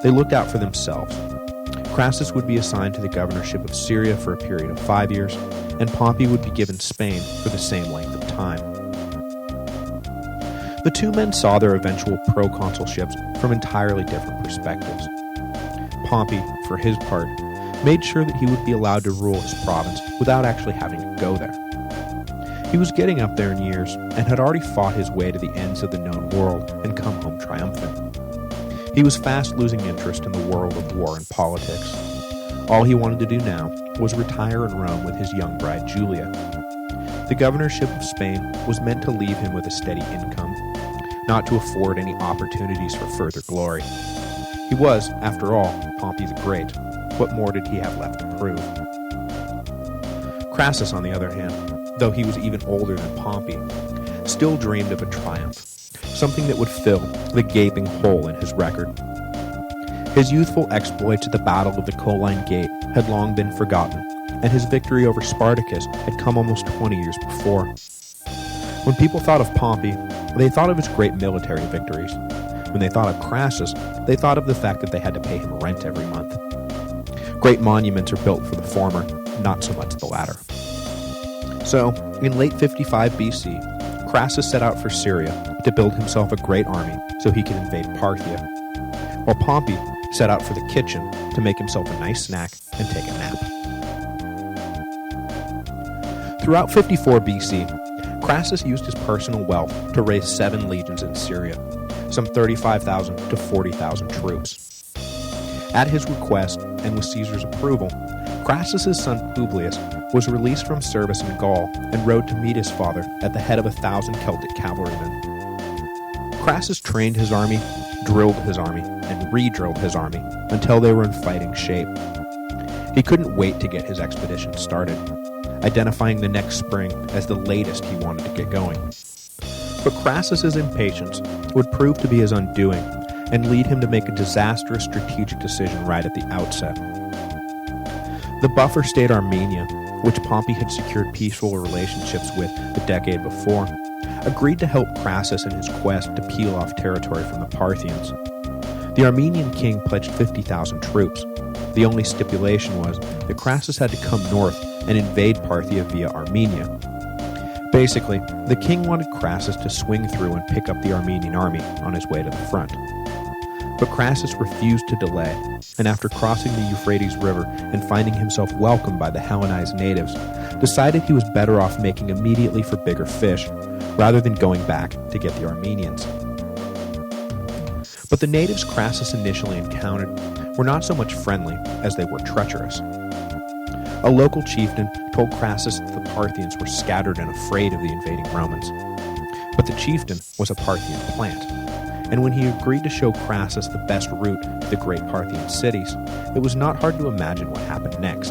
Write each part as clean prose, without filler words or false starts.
They looked out for themselves. Crassus would be assigned to the governorship of Syria for a period of 5 years, and Pompey would be given Spain for the same length of time. The two men saw their eventual proconsulships from entirely different perspectives. Pompey, for his part, made sure that he would be allowed to rule his province without actually having to go there. He was getting up there in years and had already fought his way to the ends of the known world and come home triumphant. He was fast losing interest in the world of war and politics. All he wanted to do now was retire in Rome with his young bride Julia. The governorship of Spain was meant to leave him with a steady income, not to afford any opportunities for further glory. He was, after all, Pompey the Great. What more did he have left to prove? Crassus, on the other hand, though he was even older than Pompey, still dreamed of a triumph, something that would fill the gaping hole in his record. His youthful exploits at the Battle of the Colline Gate had long been forgotten, and his victory over Spartacus had come almost 20 years before. When people thought of Pompey, they thought of his great military victories. When they thought of Crassus, they thought of the fact that they had to pay him rent every month. Great monuments are built for the former, not so much the latter. So, in late 55 BC, Crassus set out for Syria to build himself a great army so he could invade Parthia, while Pompey set out for the kitchen to make himself a nice snack and take a nap. Throughout 54 BC, Crassus used his personal wealth to raise 7 legions in Syria, some 35,000 to 40,000 troops. At his request, and with Caesar's approval, Crassus's son Publius was released from service in Gaul and rode to meet his father at the head of 1,000 Celtic cavalrymen. Crassus trained his army, drilled his army, and re-drilled his army until they were in fighting shape. He couldn't wait to get his expedition started, identifying the next spring as the latest he wanted to get going. But Crassus's impatience would prove to be his undoing and lead him to make a disastrous strategic decision right at the outset. The buffer state Armenia, which Pompey had secured peaceful relationships with the decade before, agreed to help Crassus in his quest to peel off territory from the Parthians. The Armenian king pledged 50,000 troops. The only stipulation was that Crassus had to come north and invade Parthia via Armenia. Basically, the king wanted Crassus to swing through and pick up the Armenian army on his way to the front. But Crassus refused to delay, and after crossing the Euphrates River and finding himself welcomed by the Hellenized natives, decided he was better off making immediately for bigger fish, rather than going back to get the Armenians. But the natives Crassus initially encountered were not so much friendly as they were treacherous. A local chieftain told Crassus that the Parthians were scattered and afraid of the invading Romans. But the chieftain was a Parthian plant, and when he agreed to show Crassus the best route to the great Parthian cities, it was not hard to imagine what happened next.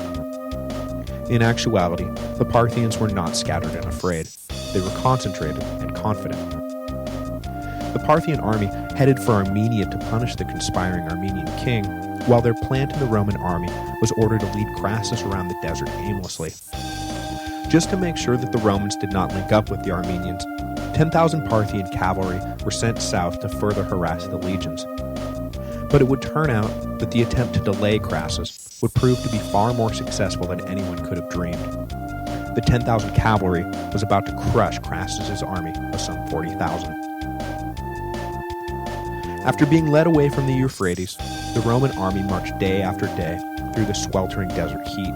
In actuality, the Parthians were not scattered and afraid. They were concentrated and confident. The Parthian army headed for Armenia to punish the conspiring Armenian king, while their plant in the Roman army was ordered to lead Crassus around the desert aimlessly. Just to make sure that the Romans did not link up with the Armenians, 10,000 Parthian cavalry were sent south to further harass the legions. But it would turn out that the attempt to delay Crassus would prove to be far more successful than anyone could have dreamed. The 10,000 cavalry was about to crush Crassus's army of some 40,000. After being led away from the Euphrates, the Roman army marched day after day through the sweltering desert heat.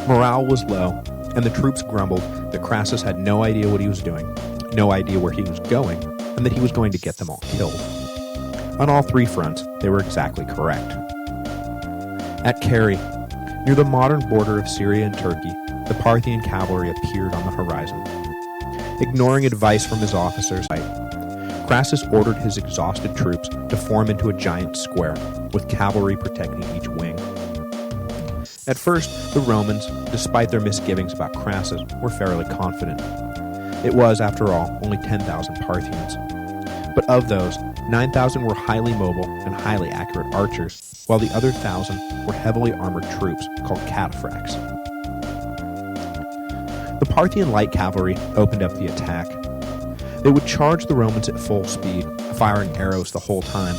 Morale was low, and the troops grumbled that Crassus had no idea what he was doing, no idea where he was going, and that he was going to get them all killed. On all three fronts, they were exactly correct. At Carrhae, near the modern border of Syria and Turkey, the Parthian cavalry appeared on the horizon. Ignoring advice from his officers, Crassus ordered his exhausted troops to form into a giant square, with cavalry protecting each wing. At first, the Romans, despite their misgivings about Crassus, were fairly confident. It was, after all, only 10,000 Parthians. But of those, 9,000 were highly mobile and highly accurate archers, while the other 1,000 were heavily armored troops called cataphracts. The Parthian light cavalry opened up the attack. They would charge the Romans at full speed, firing arrows the whole time,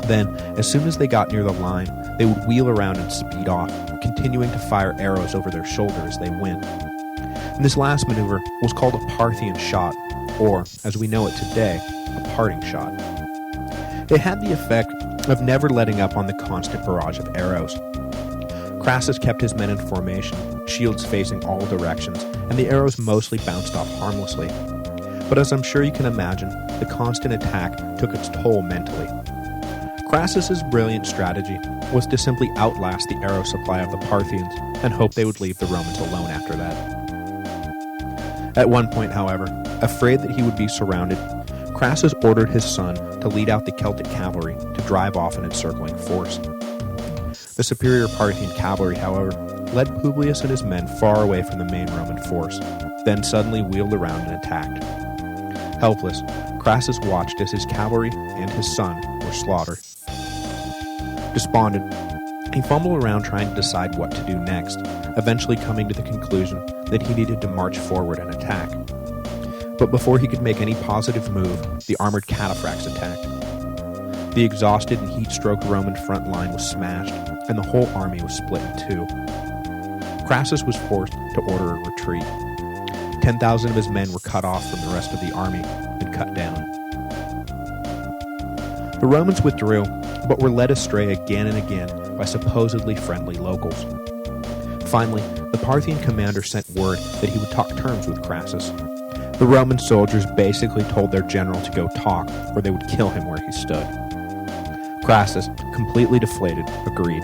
Then, as soon as they got near the line, they would wheel around and speed off, continuing to fire arrows over their shoulder as they went. And this last maneuver was called a Parthian shot, or, as we know it today, a parting shot. It had the effect of never letting up on the constant barrage of arrows. Crassus kept his men in formation, shields facing all directions, and the arrows mostly bounced off harmlessly. But as I'm sure you can imagine, the constant attack took its toll mentally. Crassus's brilliant strategy was to simply outlast the arrow supply of the Parthians and hope they would leave the Romans alone after that. At one point, however, afraid that he would be surrounded, Crassus ordered his son to lead out the Celtic cavalry to drive off an encircling force. The superior Parthian cavalry, however, led Publius and his men far away from the main Roman force, then suddenly wheeled around and attacked. Helpless, Crassus watched as his cavalry and his son were slaughtered. Despondent, he fumbled around trying to decide what to do next, eventually coming to the conclusion that he needed to march forward and attack. But before he could make any positive move, the armored cataphracts attacked. The exhausted and heat-stroked Roman front line was smashed, and the whole army was split in two. Crassus was forced to order a retreat. 10,000 of his men were cut off from the rest of the army and cut down. The Romans withdrew, but were led astray again and again by supposedly friendly locals. Finally, the Parthian commander sent word that he would talk terms with Crassus. The Roman soldiers basically told their general to go talk, or they would kill him where he stood. Crassus, completely deflated, agreed.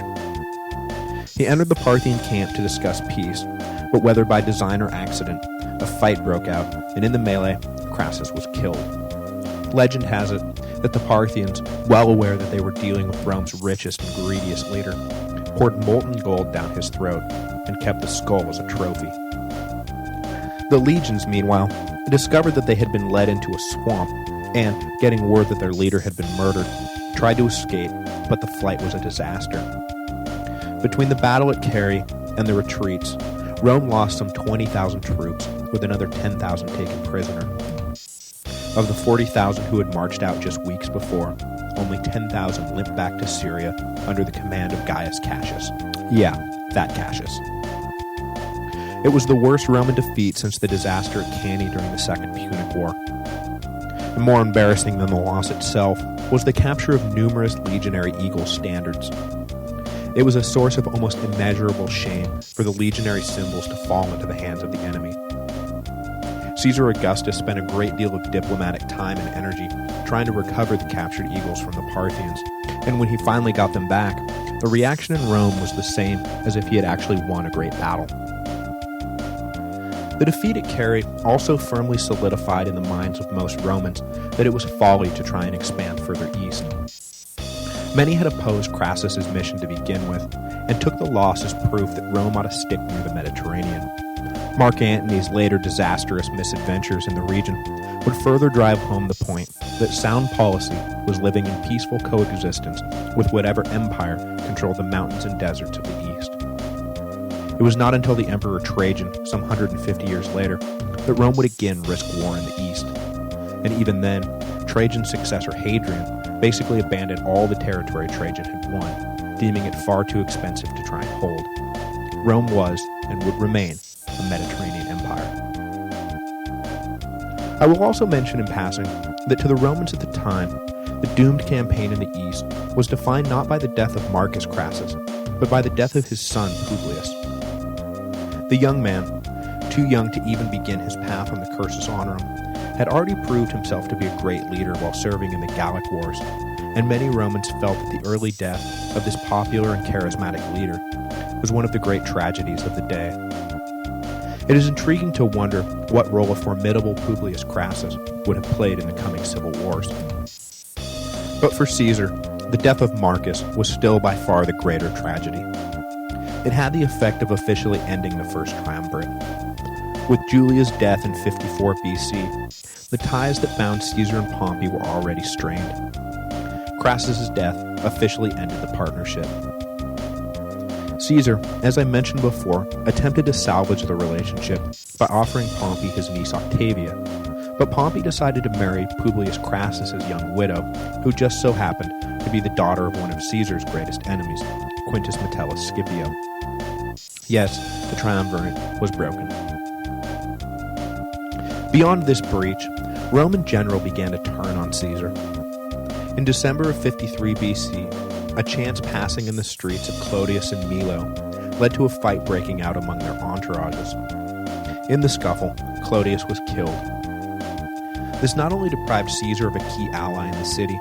He entered the Parthian camp to discuss peace, but whether by design or accident, a fight broke out, and in the melee, Crassus was killed. Legend has it that the Parthians, well aware that they were dealing with Rome's richest and greediest leader, poured molten gold down his throat and kept the skull as a trophy. The legions, meanwhile, discovered that they had been led into a swamp, and, getting word that their leader had been murdered, tried to escape, but the flight was a disaster. Between the battle at Carrhae and the retreats, Rome lost some 20,000 troops, with another 10,000 taken prisoner. Of the 40,000 who had marched out just weeks before, only 10,000 limped back to Syria under the command of Gaius Cassius. Yeah, that Cassius. It was the worst Roman defeat since the disaster at Cannae during the Second Punic War. And more embarrassing than the loss itself was the capture of numerous legionary eagle standards. It was a source of almost immeasurable shame for the legionary symbols to fall into the hands of the enemy. Caesar Augustus spent a great deal of diplomatic time and energy trying to recover the captured eagles from the Parthians, and when he finally got them back, the reaction in Rome was the same as if he had actually won a great battle. The defeat at Carrhae also firmly solidified in the minds of most Romans that it was folly to try and expand further east. Many had opposed Crassus's mission to begin with, and took the loss as proof that Rome ought to stick near the Mediterranean. Mark Antony's later disastrous misadventures in the region would further drive home the point that sound policy was living in peaceful coexistence with whatever empire controlled the mountains and deserts of the east. It was not until the Emperor Trajan, some 150 years later, that Rome would again risk war in the east. And even then, Trajan's successor Hadrian basically abandoned all the territory Trajan had won, deeming it far too expensive to try and hold. Rome was, and would remain, a Mediterranean empire. I will also mention in passing that to the Romans at the time, the doomed campaign in the east was defined not by the death of Marcus Crassus, but by the death of his son Publius. The young man, too young to even begin his path on the cursus honorum, had already proved himself to be a great leader while serving in the Gallic Wars, and many Romans felt that the early death of this popular and charismatic leader was one of the great tragedies of the day. It is intriguing to wonder what role a formidable Publius Crassus would have played in the coming civil wars. But for Caesar, the death of Marcus was still by far the greater tragedy. It had the effect of officially ending the First Triumvirate. With Julia's death in 54 BC, the ties that bound Caesar and Pompey were already strained. Crassus's death officially ended the partnership. Caesar, as I mentioned before, attempted to salvage the relationship by offering Pompey his niece Octavia, but Pompey decided to marry Publius Crassus's young widow, who just so happened to be the daughter of one of Caesar's greatest enemies, Quintus Metellus Scipio. Yes, the triumvirate was broken. Beyond this breach, Rome in general began to turn on Caesar. In December of 53 BC, a chance passing in the streets of Clodius and Milo led to a fight breaking out among their entourages. In the scuffle, Clodius was killed. This not only deprived Caesar of a key ally in the city,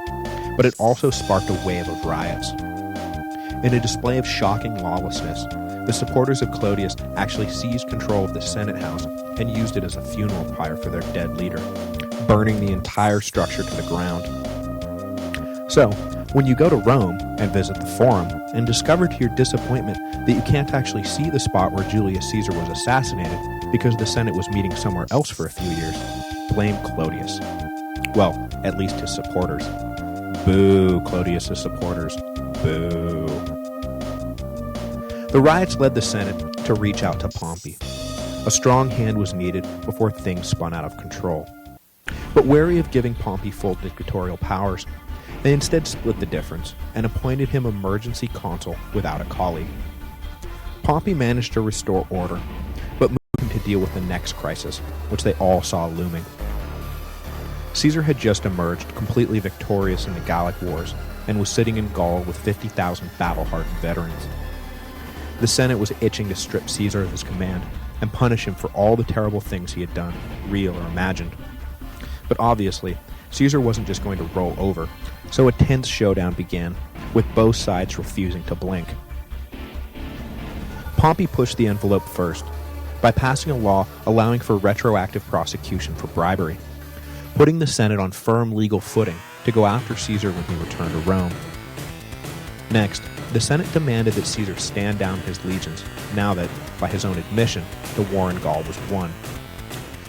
but it also sparked a wave of riots. In a display of shocking lawlessness, the supporters of Clodius actually seized control of the Senate House and used it as a funeral pyre for their dead leader, burning the entire structure to the ground. So, when you go to Rome and visit the Forum and discover to your disappointment that you can't actually see the spot where Julius Caesar was assassinated because the Senate was meeting somewhere else for a few years, blame Clodius. Well, at least his supporters. Boo, Clodius' supporters. Boo. The riots led the Senate to reach out to Pompey. A strong hand was needed before things spun out of control. But wary of giving Pompey full dictatorial powers, they instead split the difference and appointed him emergency consul without a colleague. Pompey managed to restore order, but moved him to deal with the next crisis, which they all saw looming. Caesar had just emerged completely victorious in the Gallic Wars and was sitting in Gaul with 50,000 battle-hardened veterans. The Senate was itching to strip Caesar of his command and punish him for all the terrible things he had done, real or imagined. But obviously, Caesar wasn't just going to roll over, so a tense showdown began, with both sides refusing to blink. Pompey pushed the envelope first, by passing a law allowing for retroactive prosecution for bribery, putting the Senate on firm legal footing to go after Caesar when he returned to Rome. Next, the Senate demanded that Caesar stand down his legions, now that, by his own admission, the war in Gaul was won.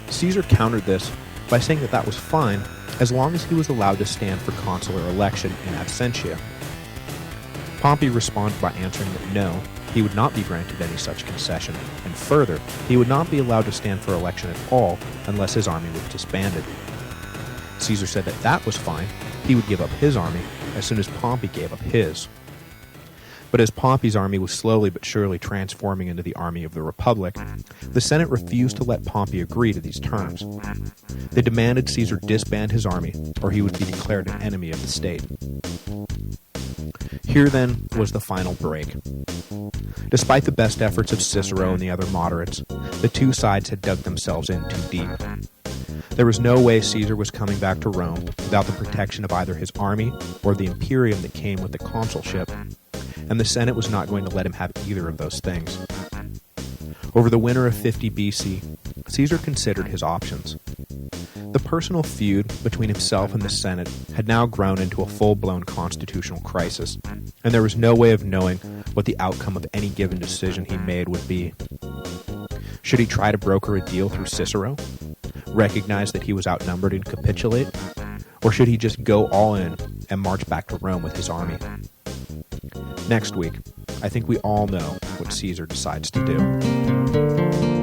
Caesar countered this by saying that that was fine as long as he was allowed to stand for consular election in absentia. Pompey responded by answering that no, he would not be granted any such concession, and further, he would not be allowed to stand for election at all unless his army was disbanded. Caesar said that that was fine, he would give up his army as soon as Pompey gave up his. But as Pompey's army was slowly but surely transforming into the army of the Republic, the Senate refused to let Pompey agree to these terms. They demanded Caesar disband his army, or he would be declared an enemy of the state. Here, then, was the final break. Despite the best efforts of Cicero and the other moderates, the two sides had dug themselves in too deep. There was no way Caesar was coming back to Rome without the protection of either his army or the imperium that came with the consulship, and the Senate was not going to let him have either of those things. Over the winter of 50 BC, Caesar considered his options. The personal feud between himself and the Senate had now grown into a full-blown constitutional crisis, and there was no way of knowing what the outcome of any given decision he made would be. Should he try to broker a deal through Cicero? Recognize that he was outnumbered and capitulate? Or should he just go all in and march back to Rome with his army? Next week, I think we all know what Caesar decides to do.